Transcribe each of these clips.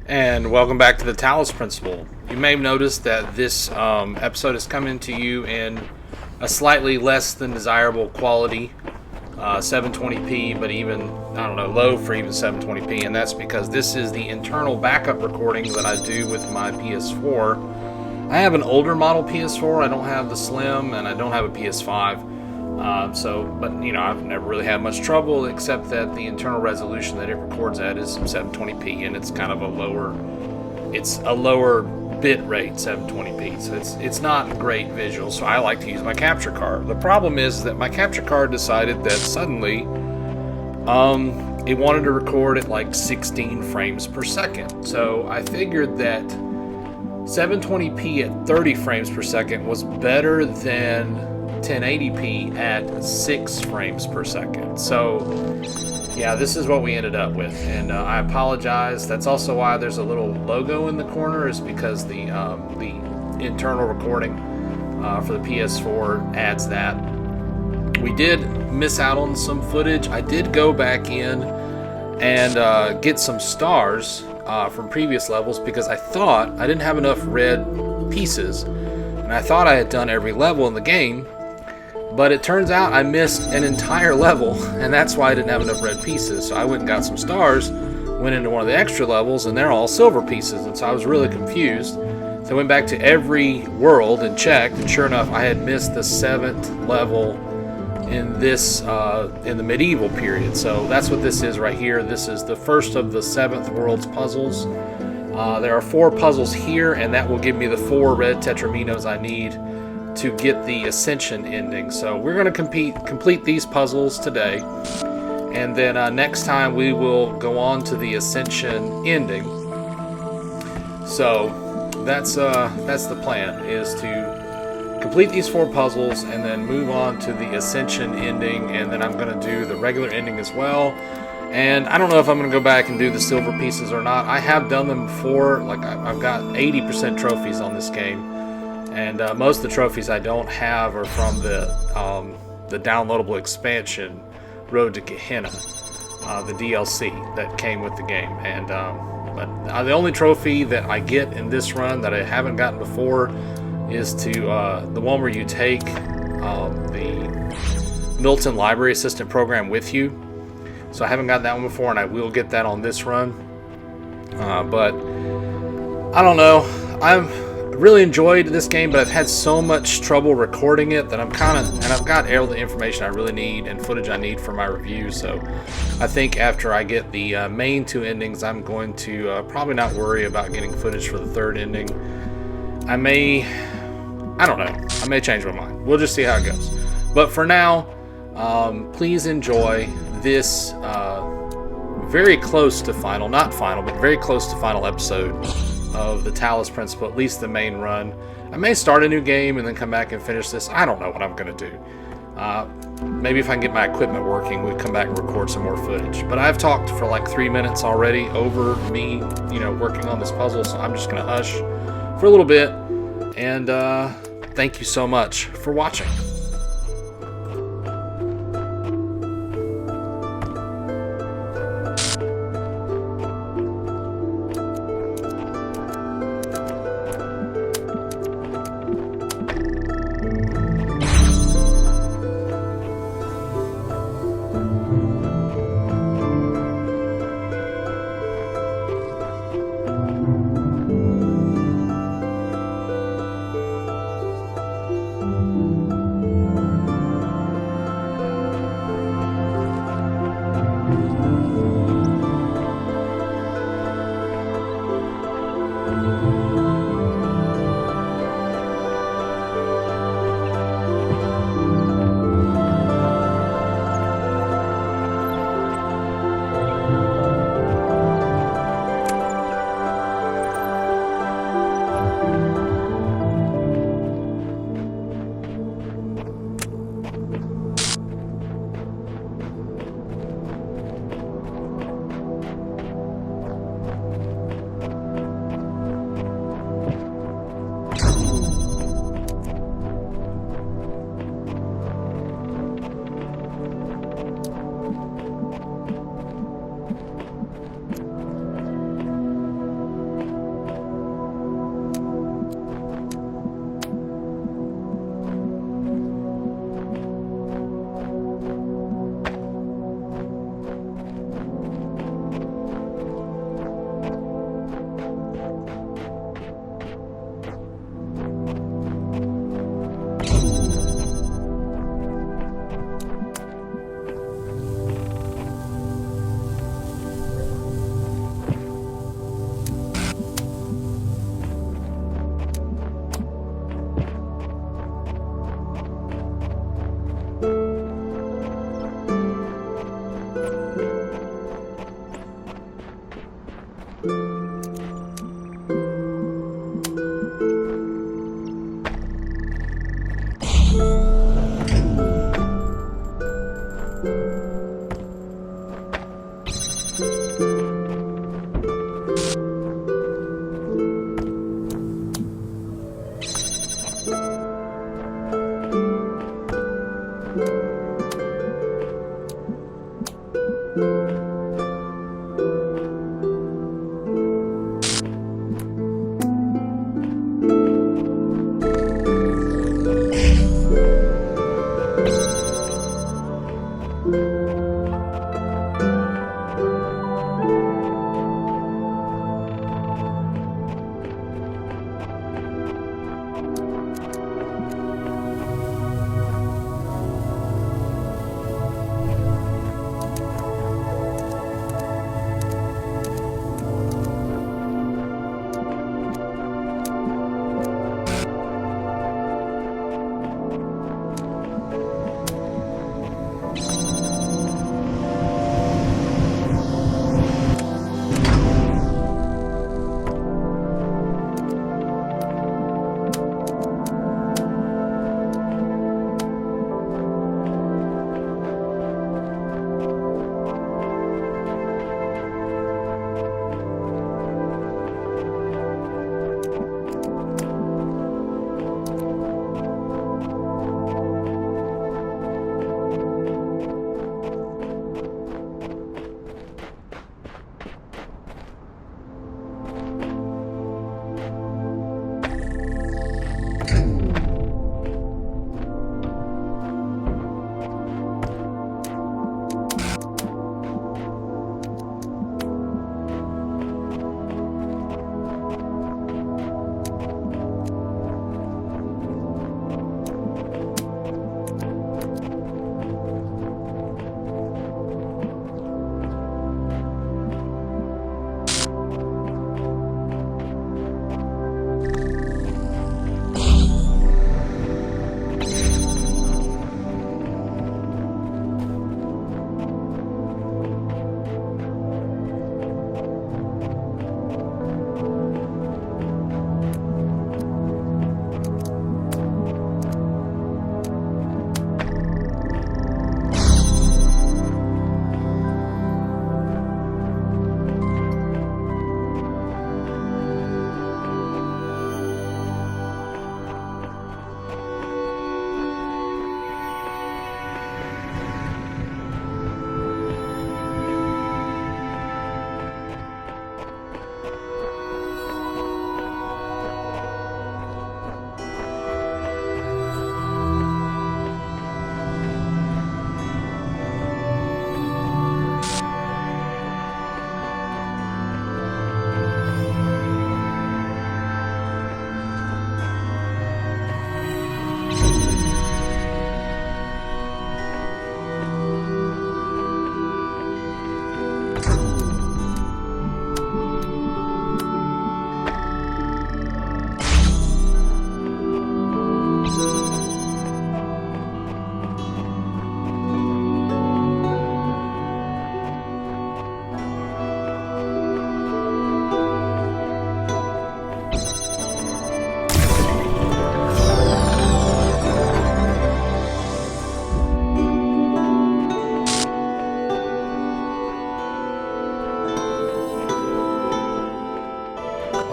And welcome back to the Talos Principle. You may have noticed that this episode is coming to you in a slightly less than desirable quality, 720p, but even, I don't know, low for even 720p, and that's because this is the internal backup recording that I do with my PS4. I have an older model PS4, I don't have the Slim, and I don't have a PS5. But I've never really had much trouble, except that the internal resolution that it records at is 720p, and it's kind of a lower bit rate 720p, so it's not great visual. So I like to use my capture card. The problem is that my capture card decided that suddenly, it wanted to record at like 16 frames per second. So I figured that 720p at 30 frames per second was better than 1080p at 6 frames per second. So yeah, this is what we ended up with, and I apologize. That's also why there's a little logo in the corner, is because the internal recording for the PS4 adds that. We did miss out on some footage. I did go back in and get some stars from previous levels because I thought I didn't have enough red pieces, and I thought I had done every level in the game. But it turns out I missed an entire level, and that's why I didn't have enough red pieces. So I went and got some stars, went into one of the extra levels, and they're all silver pieces, and so I was really confused. So I went back to every world and checked, and sure enough, I had missed the 7th level in this in the medieval period. So that's what this is right here. This is the first of the 7th world's puzzles. There are 4 puzzles here, and that will give me the 4 red tetraminos I need to get the Ascension ending. So we're going to complete these puzzles today, and then next time we will go on to the Ascension ending. So that's the plan, is to complete these 4 puzzles and then move on to the Ascension ending, and then I'm going to do the regular ending as well. And I don't know if I'm going to go back and do the silver pieces or not. I have done them before. Like, I've got 80% trophies on this game. And most of the trophies I don't have are from the downloadable expansion, Road to Gehenna, the DLC that came with the game. And but the only trophy that I get in this run that I haven't gotten before is to the one where you take the Milton Library Assistant program with you. So I haven't gotten that one before, and I will get that on this run. But I don't know. I've really enjoyed this game, but I've had so much trouble recording it that and I've got all the information I really need and footage I need for my review. So I think after I get the main 2 endings, I'm going to probably not worry about getting footage for the 3rd ending. I may change my mind. We'll just see how it goes. But for now, please enjoy this very close to final, not final, but very close to final episode of the Talos Principle, at least the main run. I may start a new game and then come back and finish this. I don't know what I'm going to do. Maybe if I can get my equipment working, we'll come back and record some more footage. But I've talked for like 3 minutes already over me, working on this puzzle, so I'm just going to hush for a little bit. And thank you so much for watching.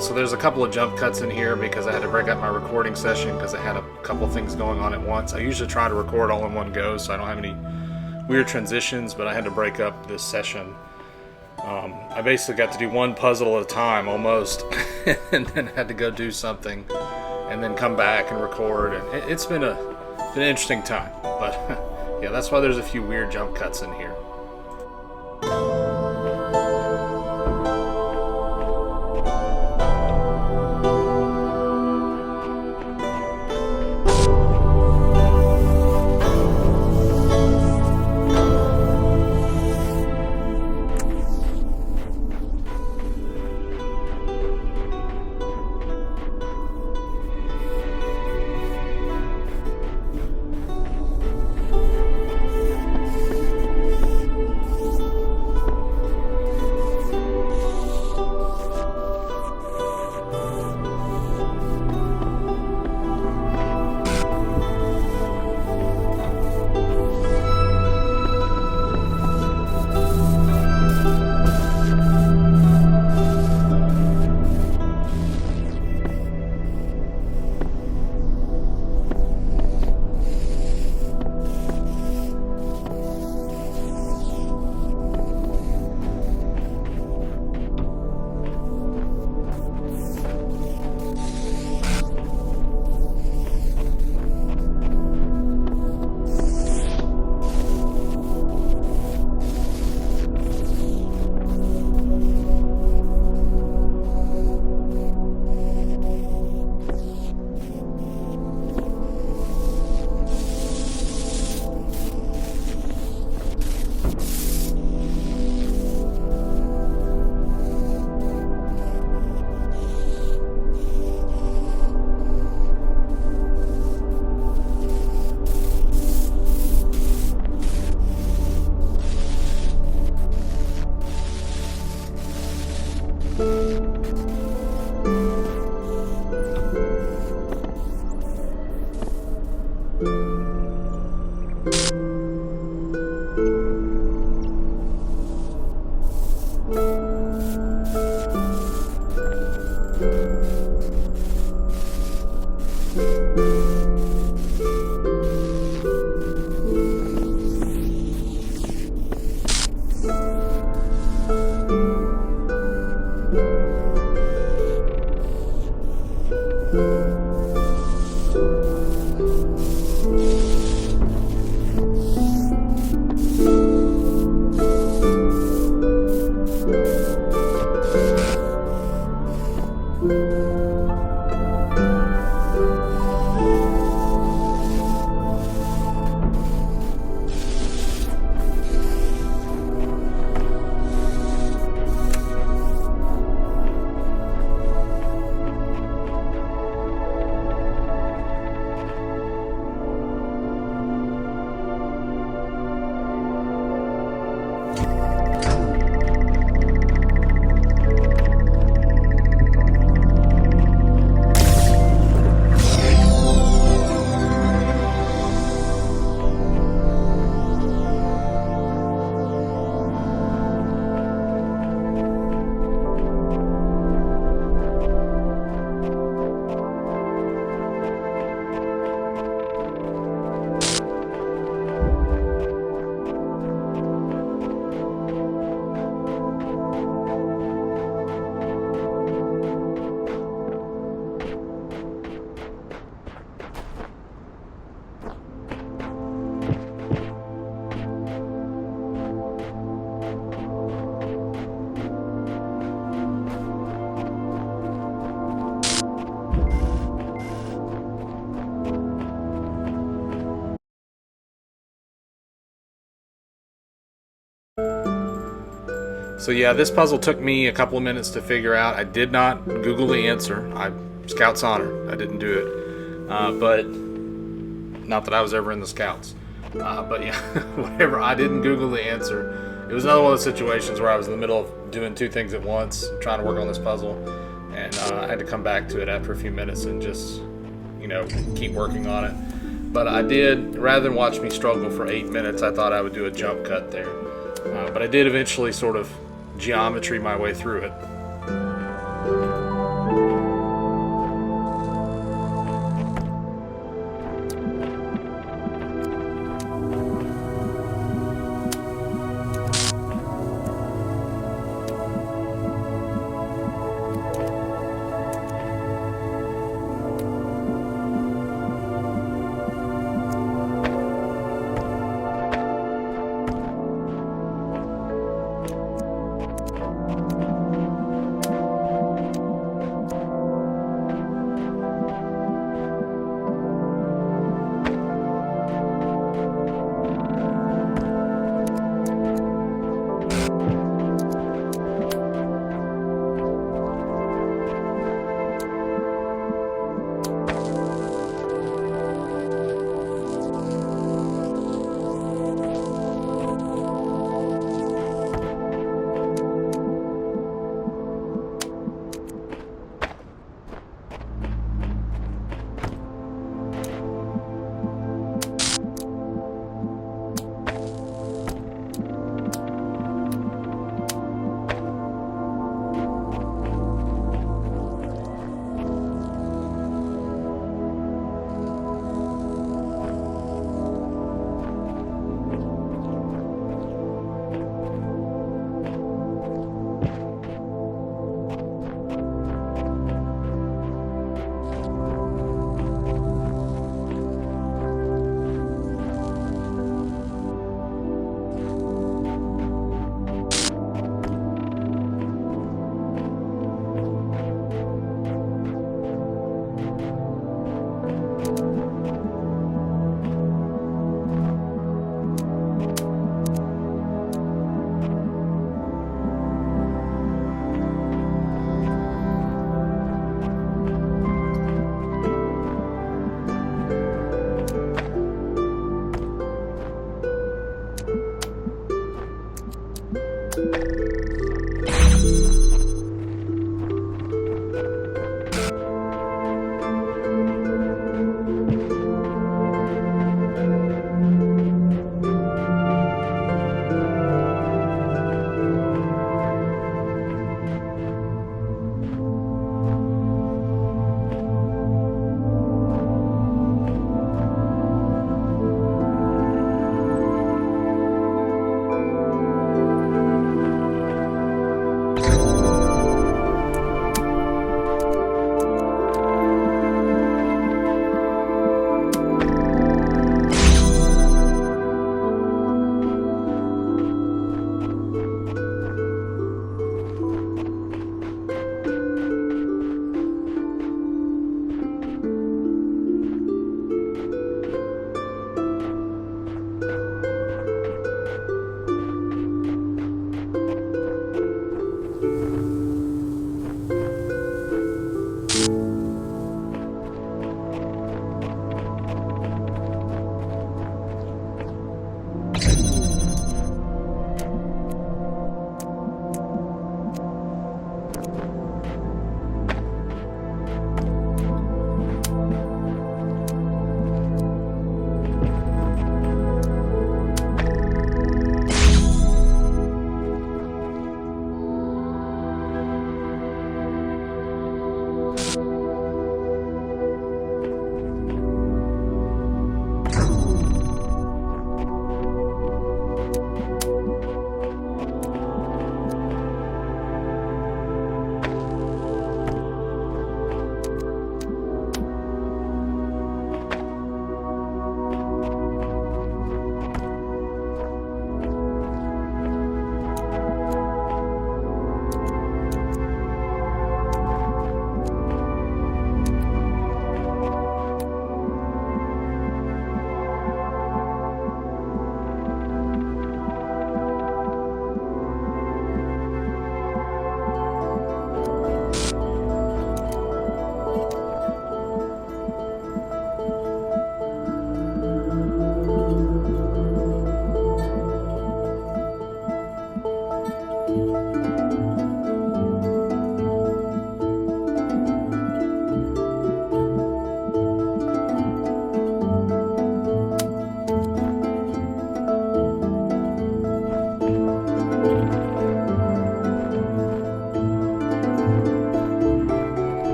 So there's a couple of jump cuts in here because I had to break up my recording session because I had a couple things going on at once. I usually try to record all in one go so I don't have any weird transitions, but I had to break up this session. I basically got to do one puzzle at a time almost, and then had to go do something, and then come back and record. And it's been an interesting time, but yeah, that's why there's a few weird jump cuts in here. So yeah, this puzzle took me a couple of minutes to figure out. I did not Google the answer. Scout's honor, I didn't do it. But not that I was ever in the Scouts. But yeah, whatever. I didn't Google the answer. It was another one of those situations where I was in the middle of doing two things at once, trying to work on this puzzle, and I had to come back to it after a few minutes and just, keep working on it. But I did, rather than watch me struggle for 8 minutes, I thought I would do a jump cut there. But I did eventually sort of geometry my way through it.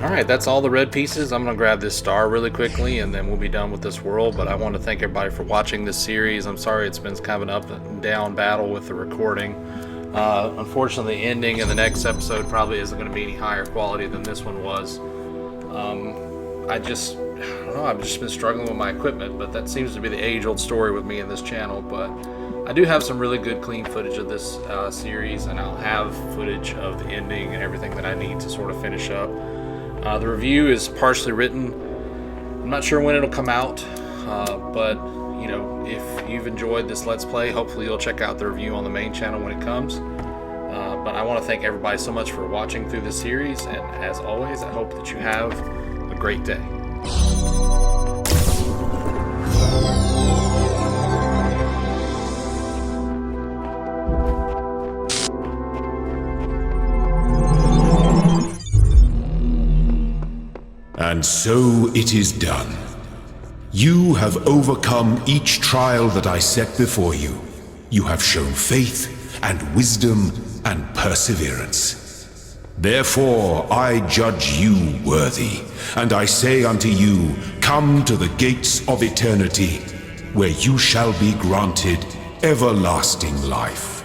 Alright, that's all the red pieces. I'm going to grab this star really quickly and then we'll be done with this world. But I want to thank everybody for watching this series. I'm sorry it's been kind of an up and down battle with the recording. Unfortunately, the ending in the next episode probably isn't going to be any higher quality than this one was. I don't know, I've just been struggling with my equipment, but that seems to be the age-old story with me in this channel. But I do have some really good clean footage of this series, and I'll have footage of the ending and everything that I need to sort of finish up. The review is partially written. I'm not sure when it'll come out, but you know, if you've enjoyed this Let's Play, hopefully you'll check out the review on the main channel when it comes. But I want to thank everybody so much for watching through this series, and as always, I hope that you have a great day. And so it is done. You have overcome each trial that I set before you. You have shown faith and wisdom and perseverance. Therefore I judge you worthy, and I say unto you, come to the gates of eternity, where you shall be granted everlasting life.